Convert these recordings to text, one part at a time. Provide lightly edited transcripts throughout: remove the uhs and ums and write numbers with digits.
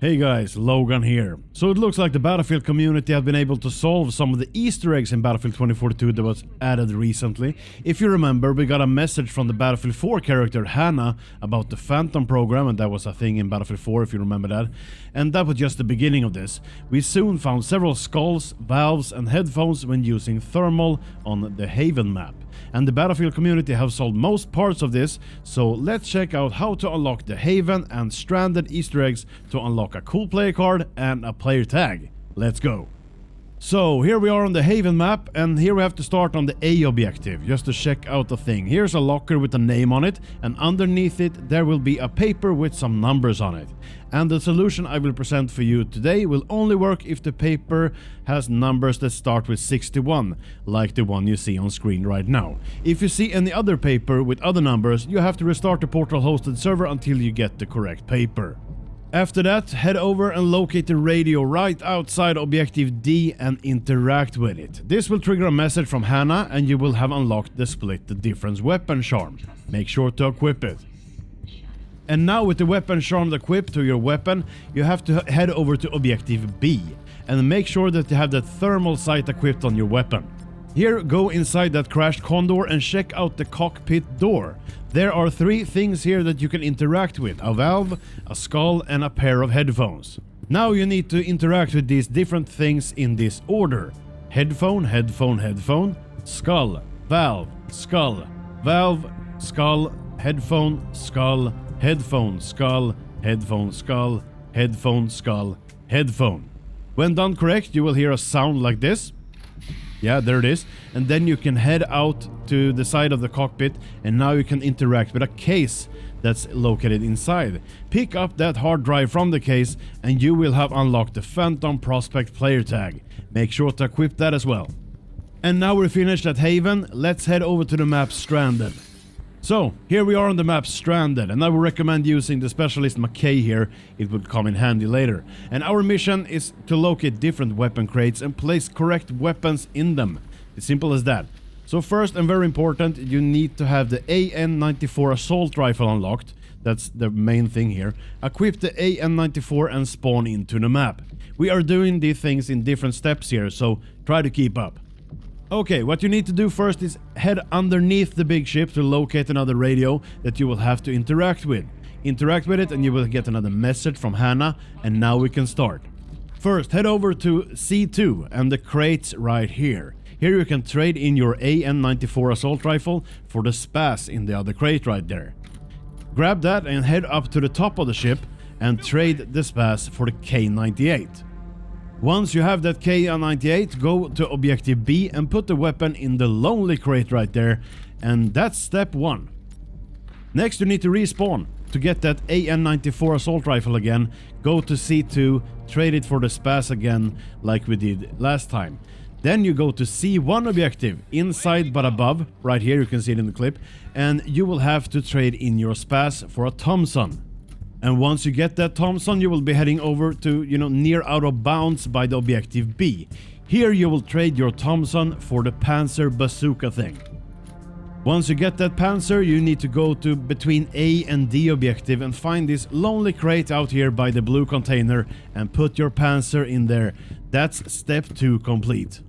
Hey guys, Logan here. So it looks like the Battlefield community have been able to solve some of the Easter eggs in Battlefield 2042 that was added recently. If you remember, we got a message from the Battlefield 4 character Hannah about the Phantom program, and that was a thing in Battlefield 4 if you remember that. And that was just the beginning of this. We soon found several skulls, valves and headphones when using thermal on the Haven map. And the Battlefield community have solved most parts of this, so let's check out how to unlock the Haven and Stranded Easter eggs to unlock a cool player card and a player tag. Let's go! So here we are on the Haven map, and here we have to start on the A objective, just to check out the thing. Here's a locker with a name on it, and underneath it there will be a paper with some numbers on it. And the solution I will present for you today will only work if the paper has numbers that start with 61, like the one you see on screen right now. If you see any other paper with other numbers, you have to restart the Portal hosted server until you get the correct paper. After that, head over and locate the radio right outside Objective D and interact with it. This will trigger a message from Hannah and you will have unlocked the Split the Difference weapon charm. Make sure to equip it. And now with the weapon charm equipped to your weapon, you have to head over to Objective B and make sure that you have that thermal sight equipped on your weapon. Here, go inside that crashed condor and check out the cockpit door. There are three things here that you can interact with: a valve, a skull and a pair of headphones. Now you need to interact with these different things in this order: headphone, headphone, headphone, skull, valve, skull, valve, skull, headphone, skull, headphone, skull, headphone, skull, headphone, skull, headphone. When done correct, you will hear a sound like this. Yeah, there it is. And then you can head out to the side of the cockpit, and now you can interact with a case that's located inside. Pick up that hard drive from the case and you will have unlocked the Phantom Prospect player tag. Make sure to equip that as well. And now we're finished at Haven, let's head over to the map Stranded. So, here we are on the map Stranded, and I would recommend using the specialist McKay here, it would come in handy later. And our mission is to locate different weapon crates and place correct weapons in them. It's simple as that. So first, and very important, you need to have the AN-94 assault rifle unlocked. That's the main thing here. Equip the AN-94 and spawn into the map. We are doing these things in different steps here, so try to keep up. Okay, what you need to do first is head underneath the big ship to locate another radio that you will have to interact with. Interact with it and you will get another message from Hannah, and now we can start. First, head over to C2 and the crates right here. Here you can trade in your AN-94 assault rifle for the SPAS in the other crate right there. Grab that and head up to the top of the ship and trade the SPAS for the K98. Once you have that K98, go to Objective B and put the weapon in the lonely crate right there, and that's step 1. Next you need to respawn. To get that AN-94 assault rifle again, go to C2, trade it for the SPAS again like we did last time. Then you go to C1 objective, inside but above, right here you can see it in the clip, and you will have to trade in your SPAS for a Thompson. And once you get that Thompson, you will be heading over to, near out of bounds by the Objective B. Here you will trade your Thompson for the Panzer bazooka thing. Once you get that Panzer, you need to go to between A and D objective and find this lonely crate out here by the blue container and put your Panzer in there. That's step 2 complete.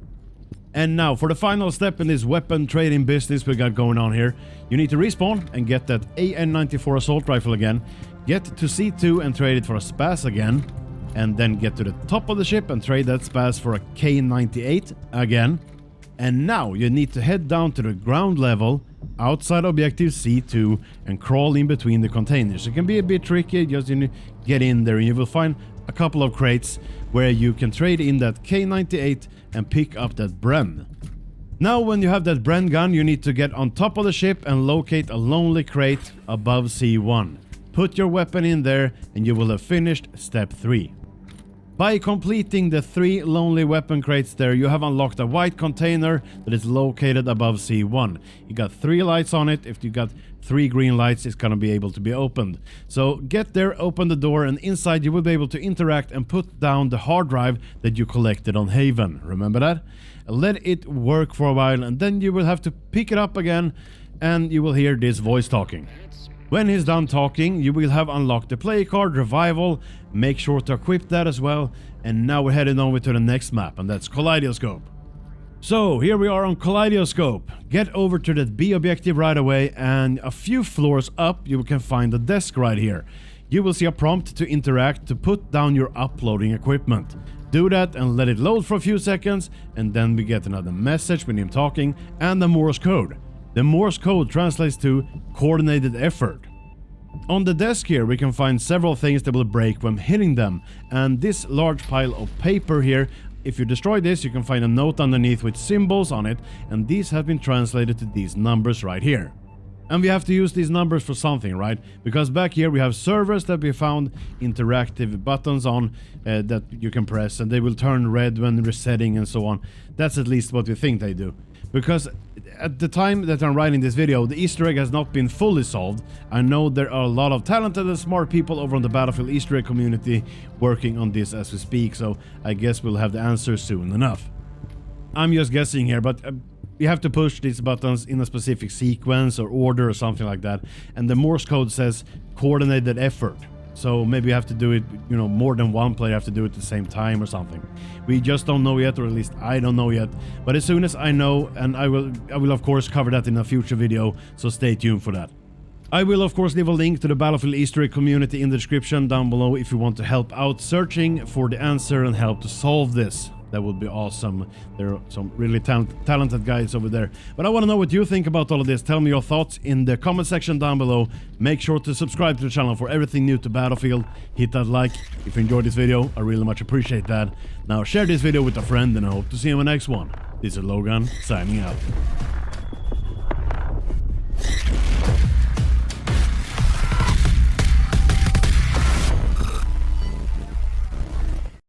And now for the final step in this weapon trading business we got going on here, you need to respawn and get that AN-94 assault rifle again. Get to C2 and trade it for a SPAS again, and then get to the top of the ship and trade that SPAS for a K98 again. And now you need to head down to the ground level outside Objective C2 and crawl in between the containers. It can be a bit tricky, just get in there and you will find a couple of crates where you can trade in that K98 and pick up that Bren. Now when you have that Bren gun, you need to get on top of the ship and locate a lonely crate above C1. Put your weapon in there and you will have finished step 3. By completing the 3 lonely weapon crates there, you have unlocked a white container that is located above C1. You got 3 lights on it. If you got 3 green lights, it's gonna be able to be opened. So get there, open the door, and inside you will be able to interact and put down the hard drive that you collected on Haven. Remember that? Let it work for a while and then you will have to pick it up again and you will hear this voice talking. When he's done talking, you will have unlocked the play card, Revival. Make sure to equip that as well. And now we're heading over to the next map, and that's Kaleidoscope. So, here we are on Kaleidoscope. Get over to that B objective right away, and a few floors up you can find a desk right here. You will see a prompt to interact to put down your uploading equipment. Do that and let it load for a few seconds, and then we get another message with him talking and the Morse code. The Morse code translates to coordinated effort. On the desk here we can find several things that will break when hitting them, and this large pile of paper here, if you destroy this you can find a note underneath with symbols on it, and these have been translated to these numbers right here. And we have to use these numbers for something, right? Because back here we have servers that we found interactive buttons on that you can press, and they will turn red when resetting and so on. That's at least what we think they do. Because at the time that I'm writing this video, the Easter egg has not been fully solved. I know there are a lot of talented and smart people over on the Battlefield Easter egg community working on this as we speak, so I guess we'll have the answer soon enough. I'm just guessing here, but you have to push these buttons in a specific sequence or order or something like that, and the Morse code says coordinated effort. So maybe you have to do it, you know, more than one player have to do it at the same time or something. We just don't know yet, or at least I don't know yet. But as soon as I know, and I will of course cover that in a future video, so stay tuned for that. I will of course leave a link to the Battlefield Easter egg community in the description down below if you want to help out searching for the answer and help to solve this. That would be awesome. There are some really talented guys over there. But I want to know what you think about all of this. Tell me your thoughts in the comment section down below. Make sure to subscribe to the channel for everything new to Battlefield. Hit that like if you enjoyed this video. I really much appreciate that. Now share this video with a friend, and I hope to see you in the next one. This is Logan, signing out.